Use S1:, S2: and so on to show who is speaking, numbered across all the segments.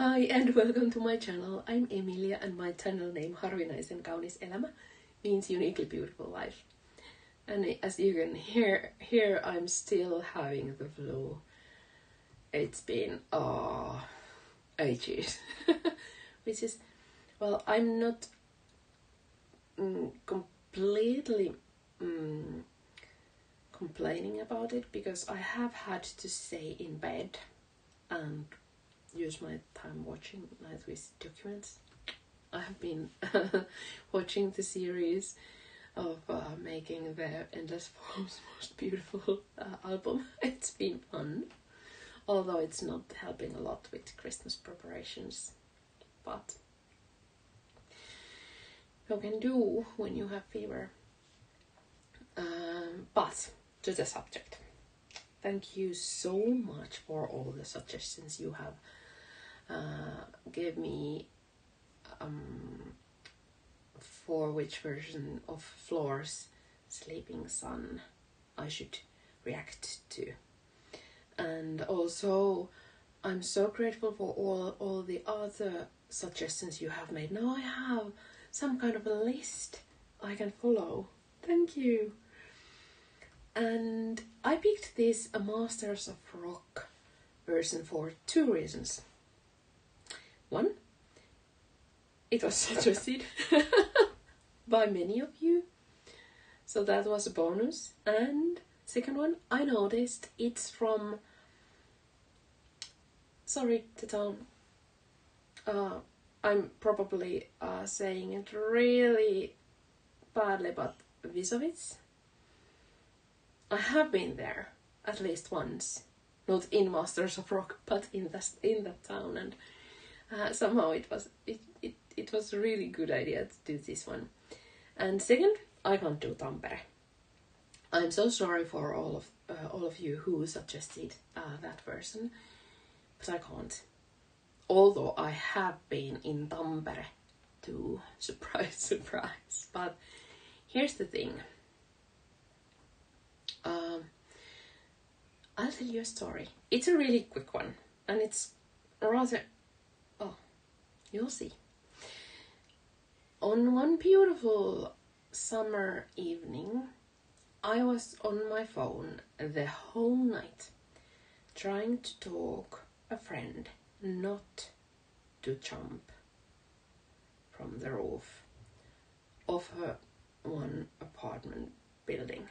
S1: Hi and welcome to my channel. I'm Emilia and my channel name Harvinaisen kaunis elämä means uniquely beautiful life. And as you can hear I'm still having the flu. It's been ages. Which is, well, I'm not completely complaining about it because I have had to stay in bed and use my time watching Nightwish documents. I have been watching the series of making the Endless Forms most beautiful album. It's been fun, although it's not helping a lot with Christmas preparations. But you can do when you have fever. But to the subject. Thank you so much for all the suggestions you have gave me for which version of Floor's Sleeping Sun I should react to. And also I'm so grateful for all the other suggestions you have made. Now I have some kind of a list I can follow. Thank you. And I picked this a Masters of Rock version for two reasons. One, it was suggested by many of you, so that was a bonus. And second one, I noticed it's from, sorry the town, I'm probably saying it really badly, but Wisowitz. I have been there at least once, not in Masters of Rock, but in that town, and somehow it was a really good idea to do this one. And second, I can't do Tampere. I'm so sorry for all of you who suggested that version, but I can't. Although I have been in Tampere too, surprise, surprise. But here's the thing. I'll tell you a story. It's a really quick one, and it's rather... oh, you'll see. On one beautiful summer evening, I was on my phone the whole night, trying to talk a friend not to jump from the roof of her one apartment building,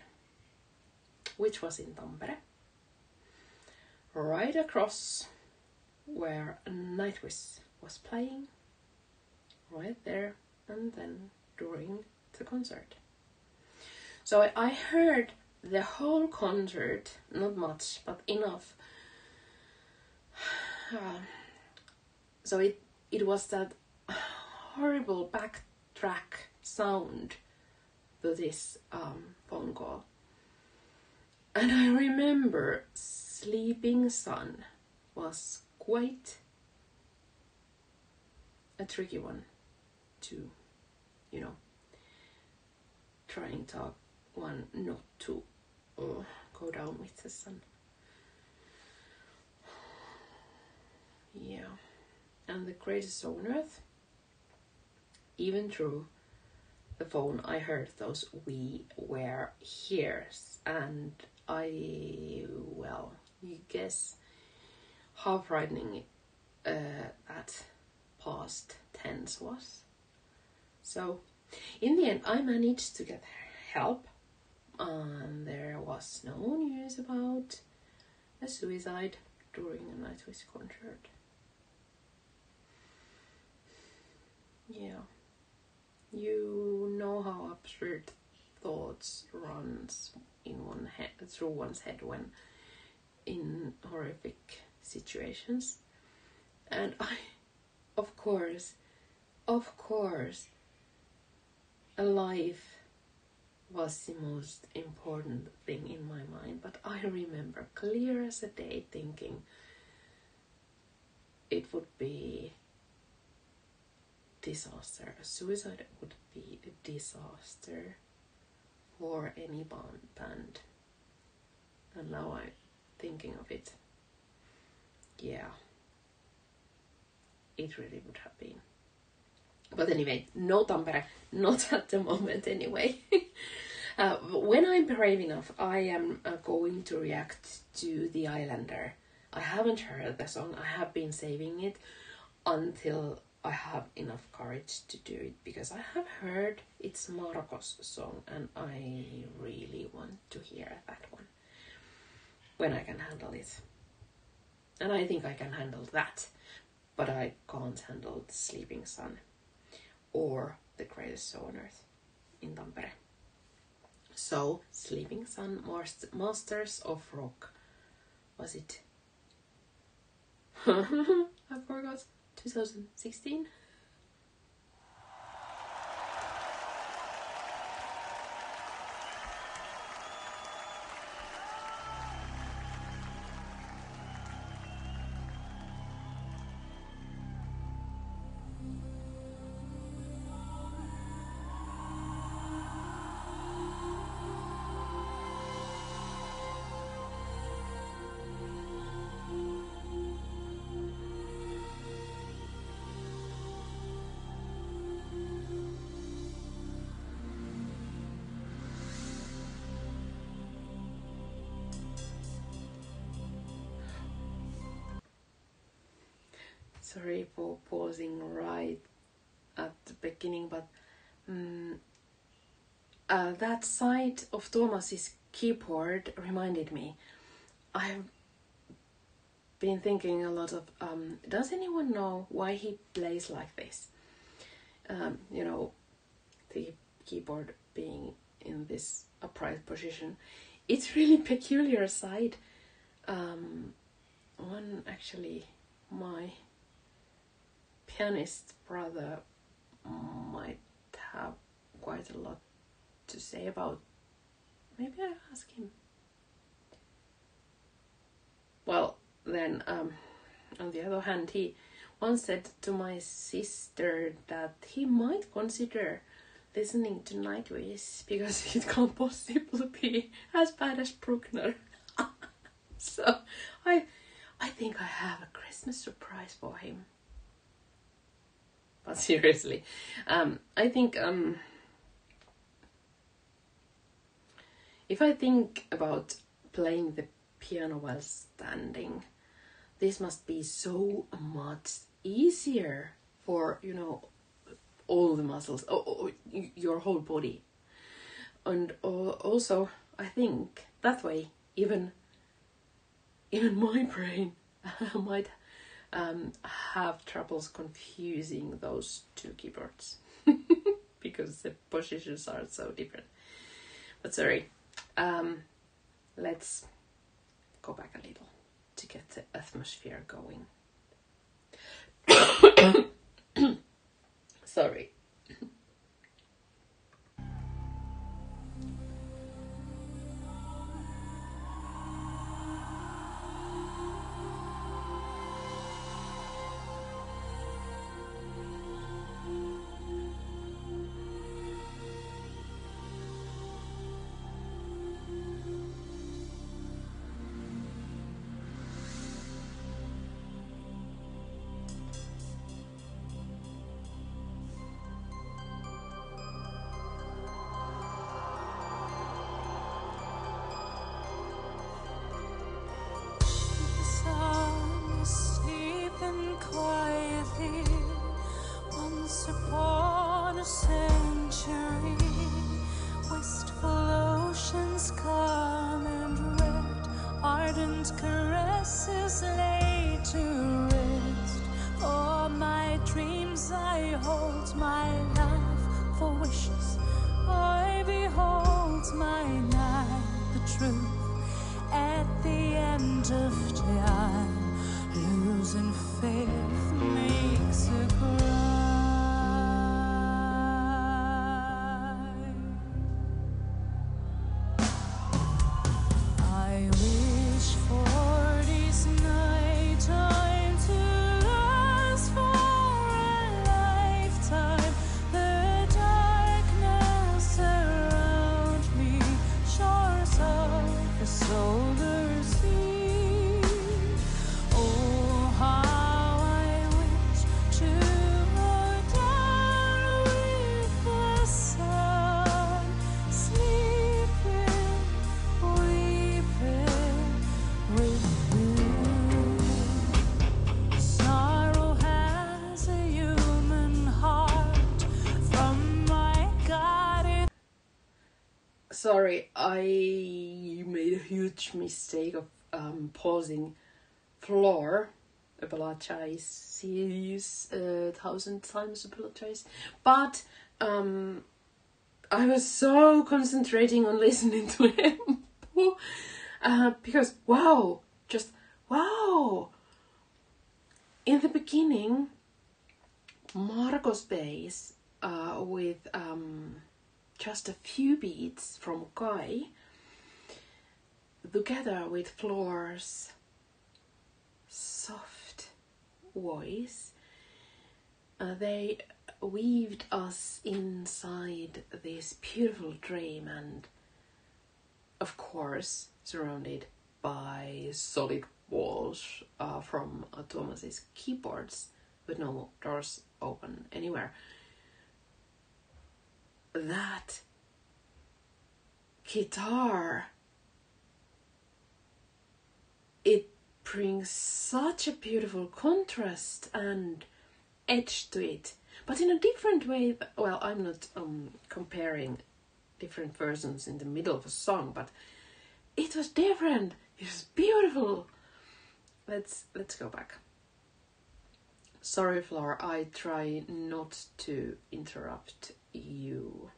S1: which was in Tampere, right across where Nightwish was playing, right there and then during the concert. So I heard the whole concert, not much, but enough. So it was that horrible backtrack sound to this phone call. And I remember Sleeping Sun was quite a tricky one to, try and talk one not to go down with the sun. Yeah. And the greatest on earth, even through the phone, I heard those "we were here's," and you guess how frightening that past tense was. So, in the end, I managed to get help, and there was no news about a suicide during a Nightwish concert. Yeah, you know how absurd thoughts runs in through one's head when in horrific situations. And I, of course, a life was the most important thing in my mind, but I remember clear as a day thinking it would be disaster. A suicide would be a disaster for any band. And now I'm thinking of it. Yeah. it really would have been. But anyway, no Tampere, not at the moment anyway. When I'm brave enough, I am going to react to The Islander. I haven't heard the song, I have been saving it until I have enough courage to do it, because I have heard it's Marco's song and I really want to hear that one when I can handle it. And I think I can handle that, but I can't handle the Sleeping Sun or The Greatest Show on Earth in Tampere. So, Sleeping Sun, Masters of Rock. Was it? I forgot. 2016? Sorry for pausing right at the beginning, but that side of Thomas's keyboard reminded me. I've been thinking a lot of, does anyone know why he plays like this? You know, the keyboard being in this upright position. It's really peculiar side. One actually, my pianist brother might have quite a lot to say about. Maybe I ask him. Well, then, on the other hand, he once said to my sister that he might consider listening to Nightwish because it can't possibly be as bad as Bruckner. So, I think I have a Christmas surprise for him. But seriously, I think if I think about playing the piano while standing, this must be so much easier for, you know, all the muscles, your whole body. And also, I think that way, even my brain might have troubles confusing those two keyboards because the positions are so different. But sorry, let's go back a little to get the atmosphere going. Sorry.
S2: Solar sea. Oh, how I wish
S1: Sorry, I made a huge mistake of pausing Floor. Apologize, 1,000 times apologize. But I was so concentrating on listening to Emppu because wow, just wow. In the beginning, Marco's bass with just a few beats from Kai, together with Floor's soft voice, they weaved us inside this beautiful dream, and of course surrounded by solid walls from Thomas's keyboards with no doors open anywhere. That guitar, it brings such a beautiful contrast and edge to it, but in a different way. Well, I'm not comparing different versions in the middle of a song, but it was different. It was beautiful. Let's go back. Sorry, Floor, I try not to interrupt you.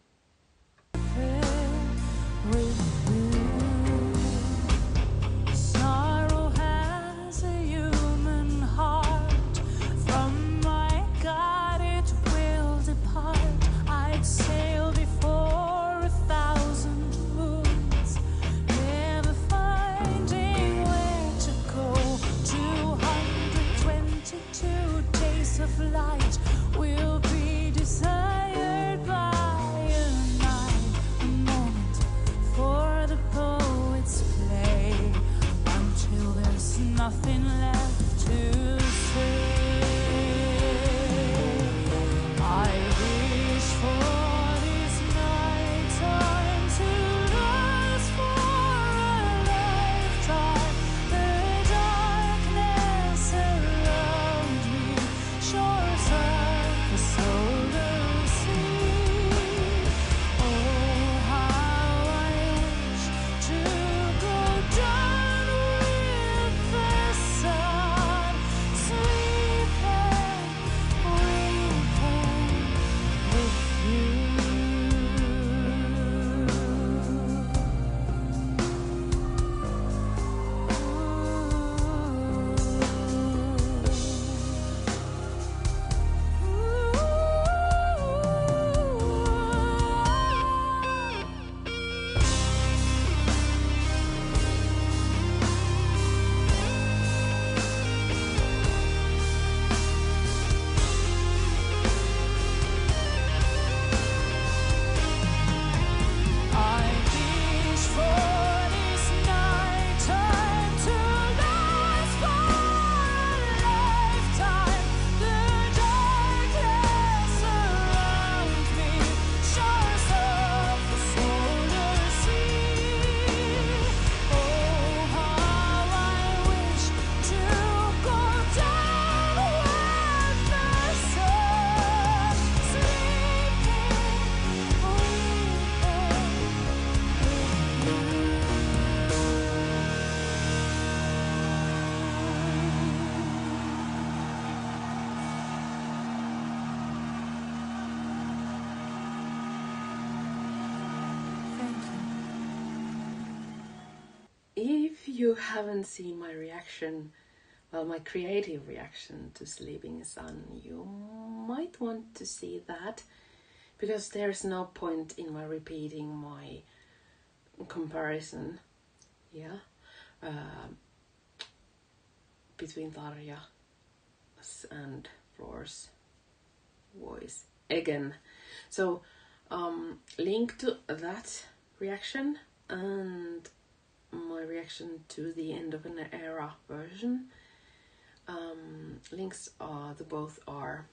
S2: Sorrow has a human heart. From my God it will depart. I'd sail before 1,000 moons, never finding where to go. 222 days of light will be desired by a night, a moment for the poet's play, until there's nothing left to say. I wish for this night time to last for a lifetime. The darkness around me shores up the solar sea. Oh, how I wish to go down with the sun, sleeping, weeping with you. I wish for this night time to last for a lifetime. The darkness around me shores up the solar sea. Oh, how I wish to go down with the sun, sleeping,
S1: If you haven't seen my reaction, well, my creative reaction to Sleeping Sun, you might want to see that, because there's no point in my repeating my comparison, between Tarja and Floor's voice again. So, link to that reaction and my reaction to the End of an Era version. Links to both are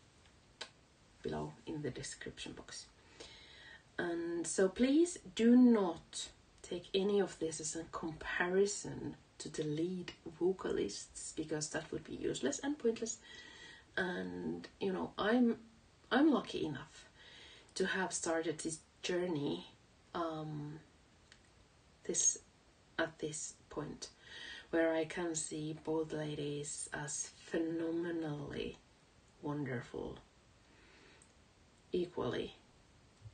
S1: below in the description box. And so please do not take any of this as a comparison to the lead vocalists, because that would be useless and pointless. And you know, I'm lucky enough to have started this journey this point, where I can see both ladies as phenomenally wonderful, equally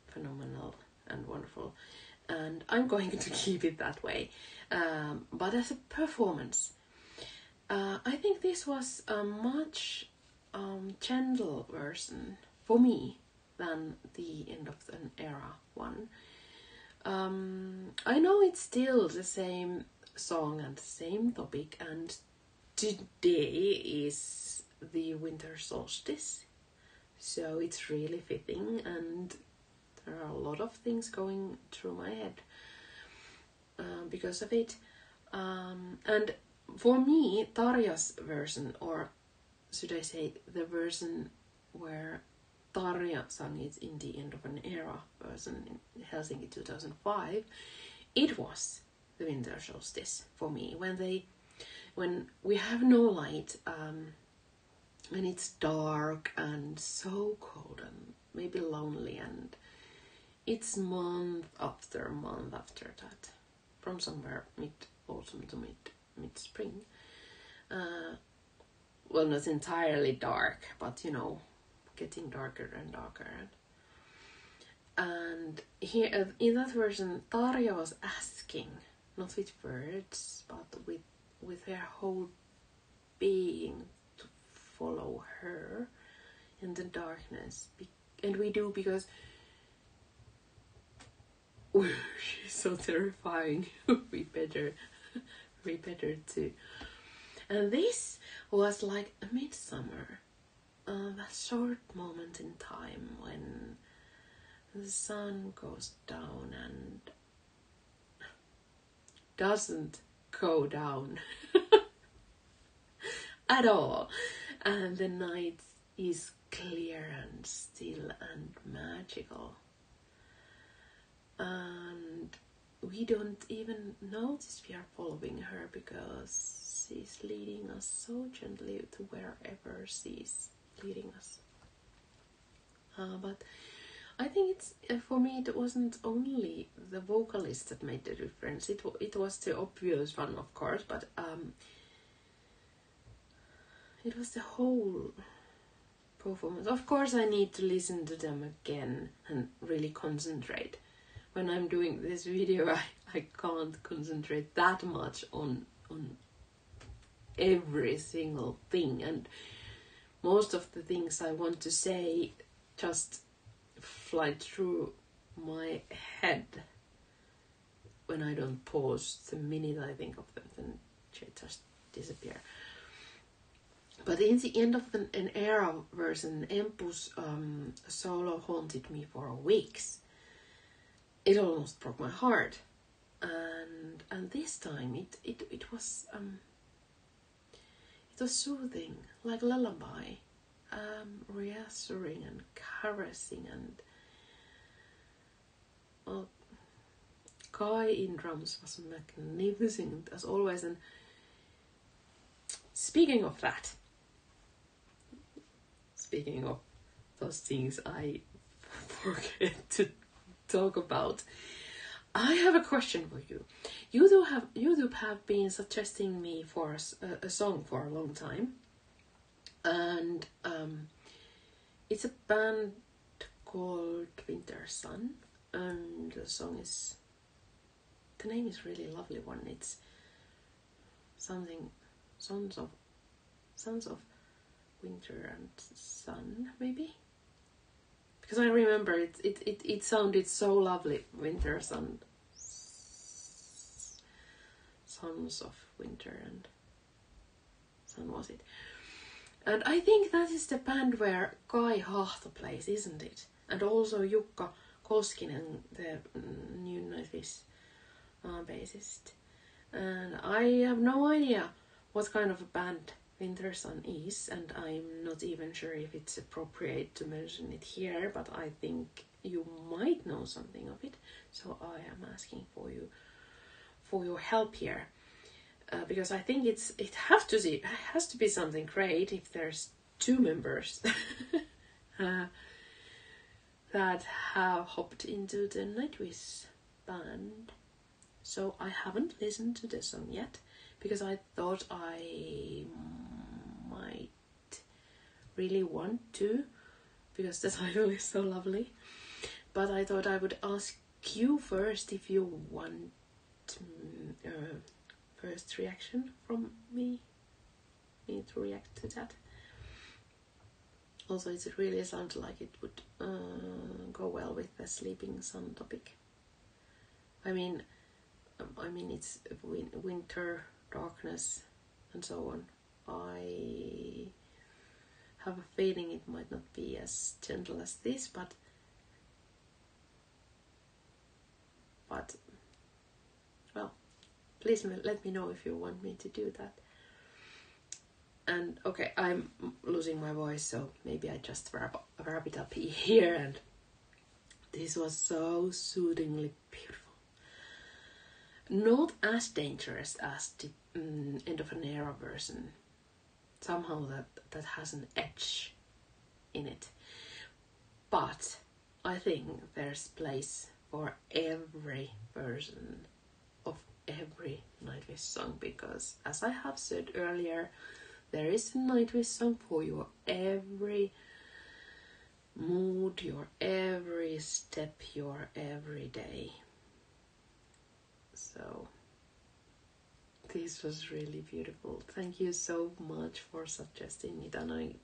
S1: phenomenal and wonderful, and I'm going to keep it that way. But as a performance, I think this was a much gentle version for me than the End of an Era one. I know it's still the same song and the same topic, and today is the winter solstice, so it's really fitting, and there are a lot of things going through my head because of it. And for me, Tarja's version, or should I say the version where Tarja sang it in the End of an Era version in Helsinki 2005, it was the winter solstice for me, when we have no light, when it's dark and so cold and maybe lonely, and it's month after that, from somewhere mid-autumn to mid-spring. Well, not entirely dark, but getting darker and darker. And here in that version, Tarja was asking, not with words, but with her whole being, to follow her in the darkness. And we do, because she's so terrifying. we better too. And this was like a midsummer, that short moment in time when the sun goes down and doesn't go down at all, and the night is clear and still and magical, and we don't even notice we are following her, because she's leading us so gently to wherever she's leading us. But I think it's, for me, it wasn't only the vocalist that made the difference. It was the obvious one, of course, but it was the whole performance. Of course, I need to listen to them again and really concentrate. When I'm doing this video, I can't concentrate that much on every single thing, and most of the things I want to say just fly through my head when I don't pause. The minute I think of them, then they just disappear. But in the End of an Era version, Emppu's solo haunted me for weeks. It almost broke my heart, and this time it was soothing, like lullaby, reassuring and caressing, and well, Kai in drums was magnificent as always. And speaking of those things I forget to talk about, I have a question for you. YouTube have been suggesting me for a song for a long time, and it's a band called Winter Sun, and the name is really lovely one. It's something Sons of Winter and Sun, maybe. Because I remember it sounded so lovely. Winter Sun, Sons of Winter and Sun, was it? And I think that is the band where Kai Hahto plays, isn't it? And also Jukka Koskinen, the new Nightwish bassist. And I have no idea what kind of a band Winter Sun is, and I'm not even sure if it's appropriate to mention it here, but I think you might know something of it, so I am asking for your help here, because I think it has to be something great if there's two members that have hopped into the Nightwish band. So I haven't listened to this song yet, because I thought I might really want to, because the title is so lovely. But I thought I would ask you first if you want first reaction from me to react to that. Also, it really sounds like it would go well with the Sleeping Sun topic. I mean it's winter, darkness, and so on. I have a feeling it might not be as gentle as this, but well, please let me know if you want me to do that. And okay, I'm losing my voice, so maybe I just wrap it up here. And this was so soothingly beautiful. Not as dangerous as the End of an Era version. Somehow that has an edge in it. But I think there's place for every version of every Nightwish song, because as I have said earlier, there is a Nightwish song for your every mood, your every step, your every day. So this was really beautiful. Thank you so much for suggesting it, and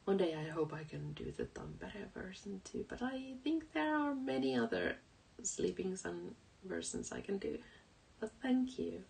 S1: one day I hope I can do the Tampere version too, but I think there are many other Sleeping Sun versions I can do. But thank you.